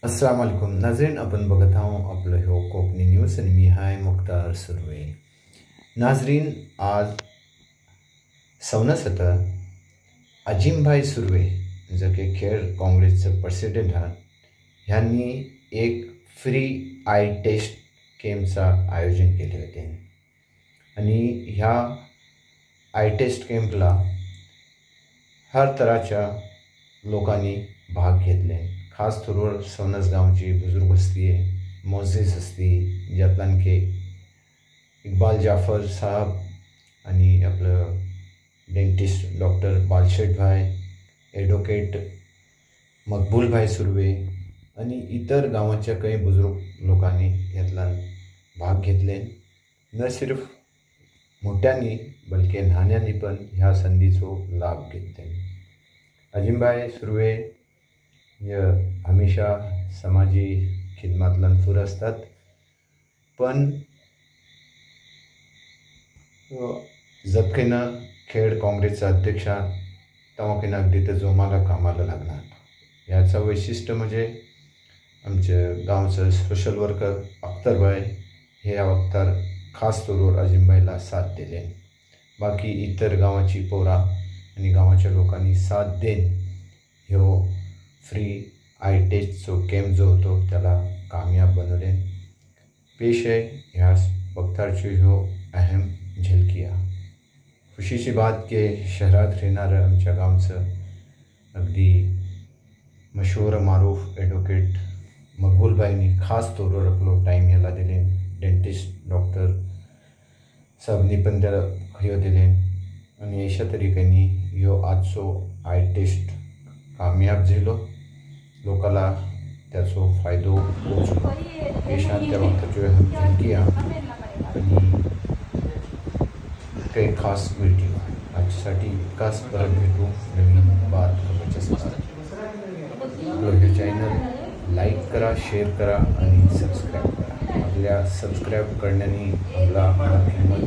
अस्सलाम वालेकुम नाजरीन, अपन बघत आहों आपलं हो कोकणी न्यूज़ आणि मी हाय मुख्तार सुर्वे. नाजरीन, आज सवनसत अजिमभाई सुर्वे जो की खेड काँग्रेसचं प्रेसिडेंट आहात ह्यांनी एक फ्री आय टेस्ट कॅम्पचा आयोजन केले होते आणि ह्या आय टेस्ट कॅम्पला हर तराच्या लोकांनी भाग घेतले. खास तौर सवनस गांवची बुजुर्ग असती मोजेस असती ज्यातल्यान के इकबाल जाफर साहब आणि आपलं डेंटिस्ट डॉक्टर बालशेठ भाई, ॲडव्होकेट मकबूल भाई सुर्वे आणि इतर गावाच्या काही बुजुर्ग लोकांनी यातल्यान भाग घेतले. न सिर्फ मोठ्यांनी बल्कि ल्हान्यांनी पण ह्या संधीचो लाभ घेतले. अजिमभाई सुर्वे हमेशा समाजी खिदमतलान फुर असतात, पण जबकेना खेड काँग्रेसचा अध्यक्ष तेव्हा अगदी ते जोमाला कामाला लागणार. याचं वैशिष्ट्य म्हणजे आमच्या गावचं सोशल वर्कर अख्तरभाई हे या वक्तार खास तौर अजिमभाईला साथ दिले. बाकी इतर गावाची पोरा आणि गावाच्या लोकांनी साथ देन ह्यो फ्री आय टेस्टचो कॅम्प जो होतो त्याला कामयाब बनवले. पेश आहे ह्या वक्तारची ह्यो अहम झलकिया. खुशीची बात के शहरात राहणारं आमच्या गावचं अगदी मशहूर मारूफ ॲडव्होकेट मकबूलभाईनी खास तौर आपलो टाईम ह्याला दिले. डेंटिस्ट डॉक्टर साहेबांनी पण त्याला ह्यो दिले आणि अशा तरीकेने ह्यो आजचो आय टेस्ट कामयाब झालो. लोकाला त्याचो फायदो पोचलो. पेशान त्या वक्ताची अहम झलकिया आणि काही खास व्हिडिओ आजच्यासाठी इतकाच. परत भेटू नवीन बात खबरच्या. आपलं हे चॅनल लाईक करा, शेअर करा आणि सबस्क्राईब करा. आपल्या सबस्क्राईब करण्याने आपला किंमत